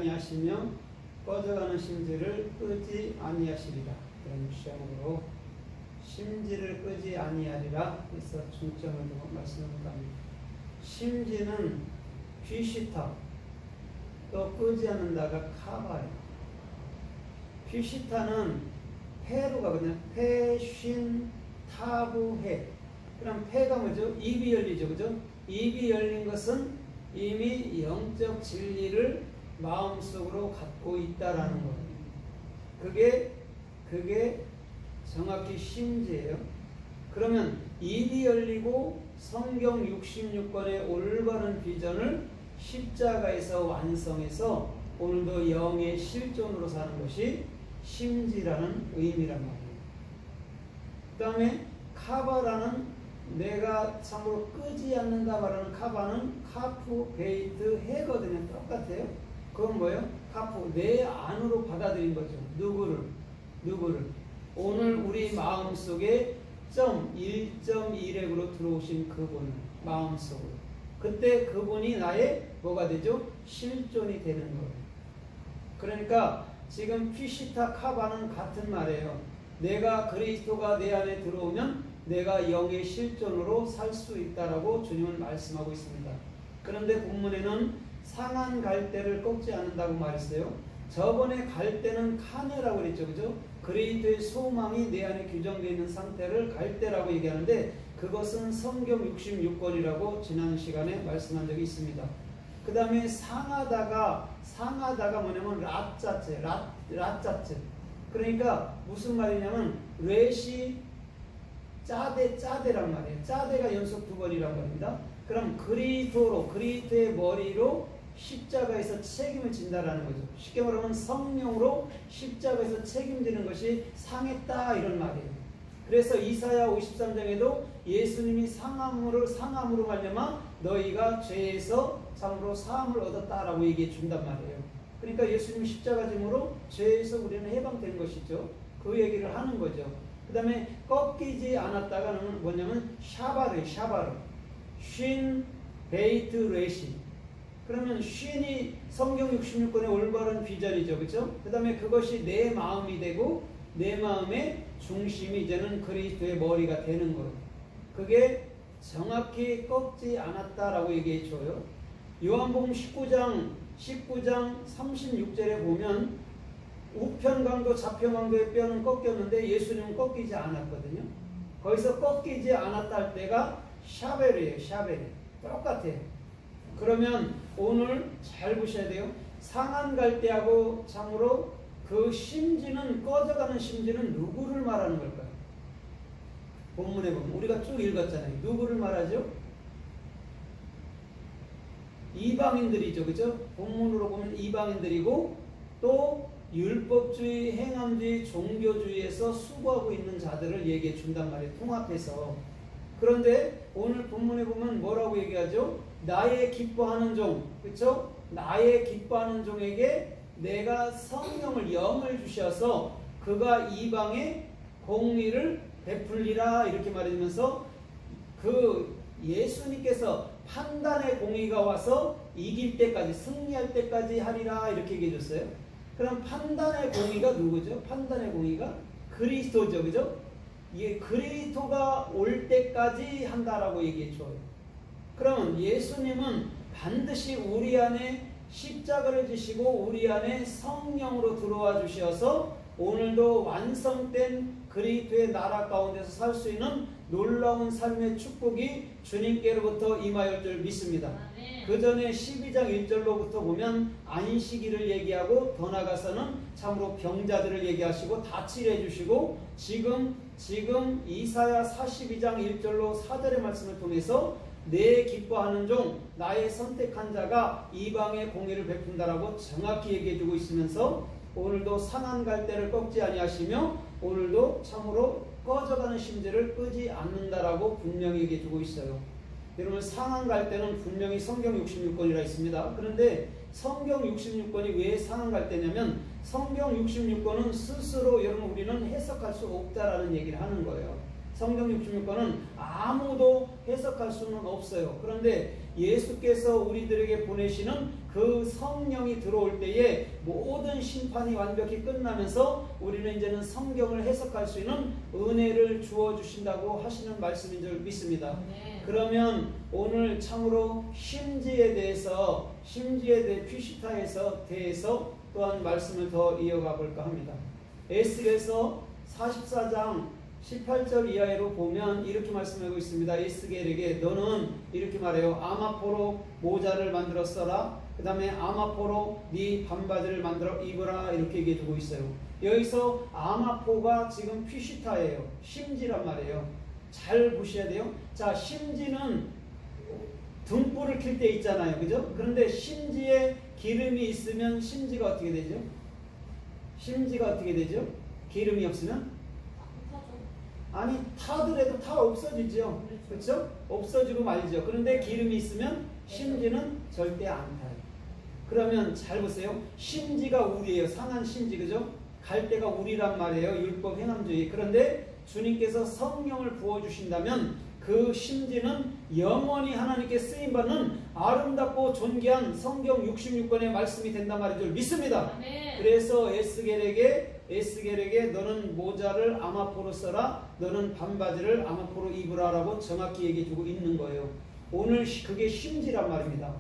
아니하시며 꺼져가는 심지를 끄지 아니하시리라. 그런 시험으로 심지를 끄지 아니하리라 해서 중점을 두고 말씀을 합니다. 심지는 피시타, 또 끄지 않는다가 카바예요. 피시타는 폐로 가거든요. 폐, 쉰, 타부, 해. 그럼 폐가 뭐죠? 입이 열리죠. 그죠? 입이 열린 것은 이미 영적 진리를 마음속으로 갖고 있다라는 거예요. 그게 정확히 심지예요. 그러면 입이 열리고 성경 66권의 올바른 비전을 십자가에서 완성해서 오늘도 영의 실존으로 사는 것이 심지라는 의미란 말이에요. 그 다음에 카바라는 내가 참으로 끄지 않는다 말하는 카바는 카프, 베이트, 해거든요. 똑같아요. 그건 뭐예요? 카프, 내 안으로 받아들인 거죠. 누구를? 오늘 우리 마음속에 1.1렉으로 들어오신 그분 마음속으로. 그때 그분이 나의 뭐가 되죠? 실존이 되는 거예요. 그러니까 지금 피시타 카바는 같은 말이에요. 내가 그리스도가 내 안에 들어오면 내가 영의 실존으로 살 수 있다라고 주님은 말씀하고 있습니다. 그런데 본문에는 상한 갈대를 꺾지 않는다고 말했어요. 저번에 갈대는 카네라고 그랬죠. 그죠? 그리스도의 소망이 내 안에 규정되어 있는 상태를 갈대라고 얘기하는데 그것은 성경 66권이라고 지난 시간에 말씀한 적이 있습니다. 그 다음에 상하다가 뭐냐면 라짜째. 그러니까 무슨 말이냐면 렛이 짜대란 말이에요. 짜대가 연속 2번이란 말입니다. 그럼 그리스도의 머리로 십자가에서 책임을 진다라는 거죠. 쉽게 말하면 성령으로 십자가에서 책임지는 것이 상했다 이런 말이에요. 그래서 이사야 53장에도 예수님이 상함으로 말미암아 너희가 죄에서 참으로 사함을 얻었다라고 얘기해 준단 말이에요. 그러니까 예수님이 십자가 짐으로 죄에서 우리는 해방된 것이죠. 그 얘기를 하는 거죠. 그 다음에 꺾이지 않았다가는 뭐냐면 샤바르 쉰, 베이트, 레시. 그러면 쉰이 성경 66권의 올바른 비전이죠. 그렇죠? 그 다음에 그것이 내 마음이 되고 내 마음의 중심이 이제는 그리스도의 머리가 되는 거예요. 그게 정확히 꺾지 않았다라고 얘기해 줘요. 요한복음 19장 36절에 보면 우편강도 좌편강도의 뼈는 꺾였는데 예수님은 꺾이지 않았거든요. 거기서 꺾이지 않았다 할 때가 샤벨이에요. 똑같아요. 그러면 오늘 잘 보셔야 돼요. 상한 갈대하고 참으로 그 심지는 꺼져가는 심지는 누구를 말하는 걸까요? 본문에 보면 우리가 쭉 읽었잖아요. 누구를 말하죠? 이방인들이죠. 그죠? 본문으로 보면 이방인들이고 또 율법주의, 행함주의, 종교주의에서 수고하고 있는 자들을 얘기해 준단 말이에요. 통합해서. 그런데 오늘 본문에 보면 뭐라고 얘기하죠? 나의 기뻐하는 종, 그렇죠? 나의 기뻐하는 종에게 내가 성령을 영을 주셔서 그가 이방에 공의를 베풀리라 이렇게 말해주면서 그 예수님께서 판단의 공의가 와서 이길 때까지 승리할 때까지 하리라 이렇게 얘기해 줬어요. 그럼 판단의 공의가 누구죠? 판단의 공의가 그리스도죠. 그죠? 이게 그리스도가 올 때까지 한다라고 얘기해 줘요. 그러면 예수님은 반드시 우리 안에 십자가를 지시고 우리 안에 성령으로 들어와 주셔서 오늘도 완성된 그리스도의 나라 가운데서 살 수 있는 놀라운 삶의 축복이 주님께로부터 임하였을 줄 믿습니다. 그 전에 12장 1절로부터 보면 안식일을 얘기하고 더 나아가서는 참으로 병자들을 얘기하시고 다 치료해 주시고 지금 이사야 42장 1절로 4절의 말씀을 통해서 내 기뻐하는 종 나의 선택한 자가 이방의 공의를 베푼다라고 정확히 얘기해 주고 있으면서 오늘도 상한 갈대를 꺾지 아니하시며 오늘도 참으로 꺼져가는 심지를 끄지 않는다라고 분명히 얘기해 주고 있어요. 여러분 상한 갈대는 분명히 성경 66권이라 있습니다. 그런데 성경 66권이 왜 상한 갈대냐면 성경 66권은 스스로 여러분 우리는 해석할 수 없다라는 얘기를 하는 거예요. 성경 66권은 아무도 해석할 수는 없어요. 그런데 예수께서 우리들에게 보내시는 그 성령이 들어올 때에 모든 심판이 완벽히 끝나면서 우리는 이제는 성경을 해석할 수 있는 은혜를 주어주신다고 하시는 말씀인 줄 믿습니다. 그러면 오늘 참으로 심지에 대해서 피시타에서 대해서 또한 말씀을 더 이어가 볼까 합니다. 에스겔서 44장 18절 이하로 보면 이렇게 말씀하고 있습니다. 에스겔에게 너는 이렇게 말해요. 아마포로 모자를 만들어 써라. 그 다음에 아마포로 네 반바지를 만들어 입으라. 이렇게 얘기해 주고 있어요. 여기서 아마포가 지금 피시타예요. 심지란 말이에요. 잘 보셔야 돼요. 자, 심지는 등불을 킬 때 있잖아요. 그죠? 그런데 심지에 기름이 있으면 심지가 어떻게 되죠? 심지가 어떻게 되죠? 기름이 없으면? 아니, 타더라도 다 없어지죠. 그렇죠? 없어지고 말죠. 그런데 기름이 있으면 심지는 절대 안 타요. 그러면 잘 보세요. 심지가 우리예요. 상한 심지, 그죠? 갈 때가 우리란 말이에요. 율법 행함주의. 그런데 주님께서 성령을 부어주신다면 그 심지는 영원히 하나님께 쓰임받는 아름답고 존귀한 성경 66권의 말씀이 된단 말인 줄 믿습니다. 아멘. 그래서 에스겔에게 너는 모자를 아마포로 써라, 너는 반바지를 아마포로 입으라라고 정확히 얘기해주고 있는 거예요. 오늘 그게 심지란 말입니다.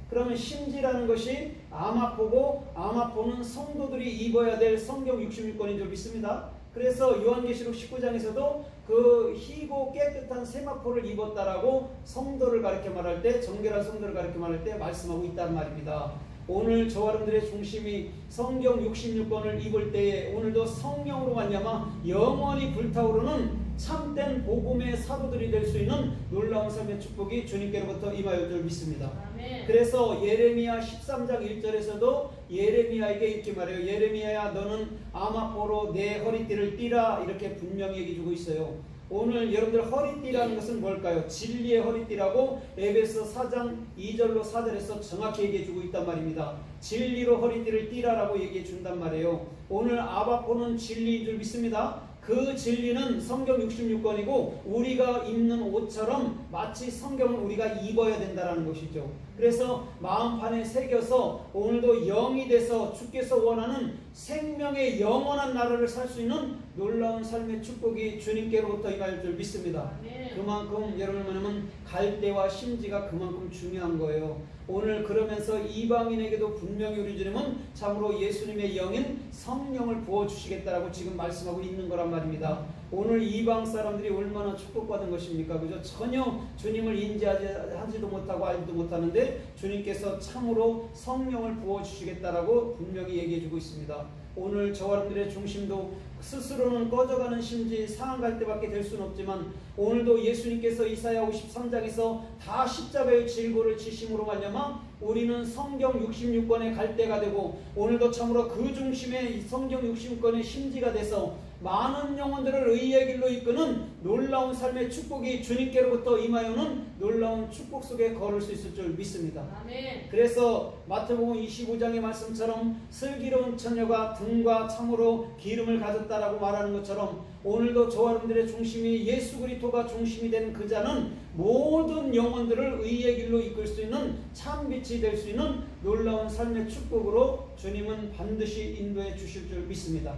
그러면 심지라는 것이 아마포고, 아마포는 성도들이 입어야 될 성경 66권인 줄 믿습니다. 그래서 요한계시록 19장에서도 그 희고 깨끗한 세마포를 입었다라고 성도를 가르쳐 말할 때, 정결한 성도를 가르쳐 말할 때 말씀하고 있단 말입니다. 오늘 저와 여러분들의 중심이 성경 66권을 입을 때에 오늘도 성령으로 말미암아 영원히 불타오르는 참된 복음의 사도들이 될 수 있는 놀라운 삶의 축복이 주님께로부터 임하여 줄 믿습니다. 아멘. 그래서 예레미야 13장 1절에서도 예레미야에게 이렇게 말해요. 예레미야야, 너는 아마포로 내 허리띠를 띠라. 이렇게 분명히 얘기해주고 있어요. 오늘 여러분들 허리띠라는 것은 뭘까요? 진리의 허리띠라고 에베소 4장 2절로 4절에서 정확히 얘기해주고 있단 말입니다. 진리로 허리띠를 띠라라고 얘기해준단 말이에요. 오늘 아바포는 진리인 줄 믿습니다. 그 진리는 성경 66권이고 우리가 입는 옷처럼 마치 성경을 우리가 입어야 된다는 것이죠. 그래서 마음판에 새겨서 오늘도 영이 돼서 주께서 원하는 생명의 영원한 나라를 살 수 있는 놀라운 삶의 축복이 주님께로부터 임할 줄 믿습니다. 그만큼 여러분 뭐냐면 갈대와 심지가 그만큼 중요한 거예요. 오늘 그러면서 이방인에게도 분명히 우리 주님은 참으로 예수님의 영인 성령을 부어주시겠다라고 지금 말씀하고 있는 거란 말입니다. 오늘 이방 사람들이 얼마나 축복받은 것입니까? 그죠? 전혀 주님을 인지하지도 못하고 알지도 못하는데 주님께서 참으로 성령을 부어주시겠다라고 분명히 얘기해주고 있습니다. 오늘 저와 여러분들의 중심도 스스로는 꺼져가는 심지 상한 갈대밖에 될 수는 없지만 오늘도 예수님께서 이사야 53장에서 다 십자가의 질고를 지심으로 말미암아 우리는 성경 66권의 갈대가 되고 오늘도 참으로 그 중심에 성경 66권의 심지가 돼서 많은 영혼들을 의의 길로 이끄는 놀라운 삶의 축복이 주님께로부터 임하여는 놀라운 축복 속에 걸을 수 있을 줄 믿습니다. 아멘. 그래서 마태복음 25장의 말씀처럼 슬기로운 처녀가 등과 참으로 기름을 가졌다라고 말하는 것처럼 오늘도 저와 여러분들의 중심이 예수 그리스도가 중심이 된 그 자는 모든 영혼들을 의의 길로 이끌 수 있는 참빛이 될 수 있는 놀라운 삶의 축복으로 주님은 반드시 인도해 주실 줄 믿습니다.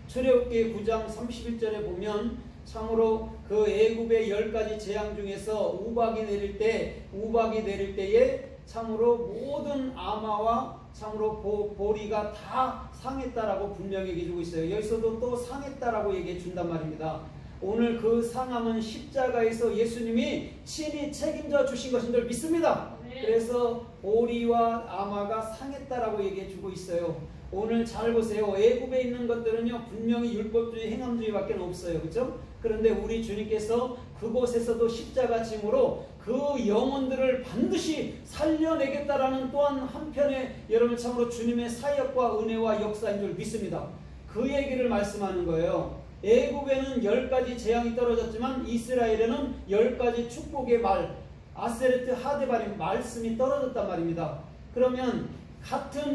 출애굽기 9장 31절에 보면 참으로 그 애굽의 10가지 재앙 중에서 우박이 내릴 때에 참으로 모든 아마와 참으로 보리가 다 상했다라고 분명히 얘기해주고 있어요. 여기서도 또 상했다라고 얘기해 준단 말입니다. 오늘 그 상함은 십자가에서 예수님이 친히 책임져 주신 것인 줄 믿습니다. 그래서 보리와 아마가 상했다라고 얘기해 주고 있어요. 오늘 잘 보세요. 애굽에 있는 것들은요 분명히 율법주의 행함주의밖에 없어요. 그렇죠? 그런데 우리 주님께서 그곳에서도 십자가 짐으로 그 영혼들을 반드시 살려내겠다라는 또한 한편의 여러분 참으로 주님의 사역과 은혜와 역사인 줄 믿습니다. 그 얘기를 말씀하는 거예요. 애굽에는 10가지 재앙이 떨어졌지만 이스라엘에는 10가지 축복의 말 아세르트 하데바림 말씀이 떨어졌단 말입니다. 그러면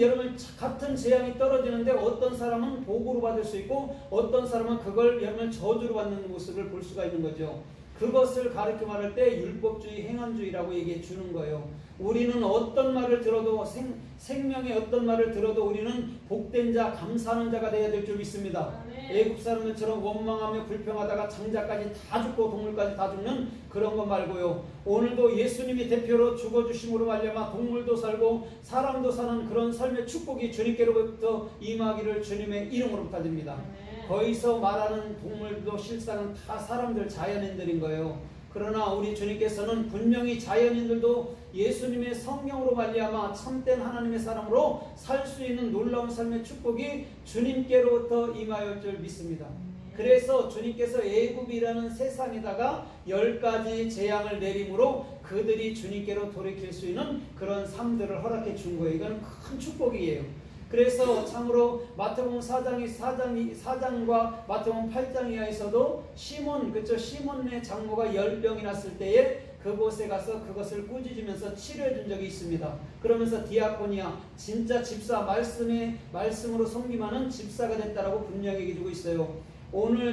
여러분 같은 재앙이 떨어지는데 어떤 사람은 복으로 받을 수 있고 어떤 사람은 그걸 여러분 저주로 받는 모습을 볼 수가 있는 거죠. 그것을 가르쳐 말할 때 율법주의, 행함주의라고 얘기해 주는 거예요. 우리는 어떤 말을 들어도 생명의 어떤 말을 들어도 우리는 복된 자, 감사하는 자가 되어야 될 줄 믿습니다. 애국 사람들처럼 원망하며 불평하다가 장자까지 다 죽고 동물까지 다 죽는 그런 거 말고요. 오늘도 예수님이 대표로 죽어주심으로 말미암아 동물도 살고 사람도 사는 그런 삶의 축복이 주님께로부터 임하기를 주님의 이름으로 부탁드립니다. 거기서 말하는 동물도 실상은 다 사람들, 자연인들인 거예요. 그러나 우리 주님께서는 분명히 자연인들도 예수님의 성령으로 말미암아 참된 하나님의 사람으로 살 수 있는 놀라운 삶의 축복이 주님께로부터 임하였을 줄 믿습니다. 그래서 주님께서 애굽이라는 세상에다가 10가지 재앙을 내림으로 그들이 주님께로 돌이킬 수 있는 그런 삶들을 허락해 준 거예요. 이건 큰 축복이에요. 그래서 참으로 마태복음 4장과 마태복음 8장 이하에서도 시몬의 장모가 10병이 났을 때에 그곳에 가서 그것을 꾸짖으면서 치료해 준 적이 있습니다. 그러면서 디아코니아, 진짜 집사, 말씀으로 섬김하는 집사가 됐다라고 분명히 얘기해 주고 있어요. 오늘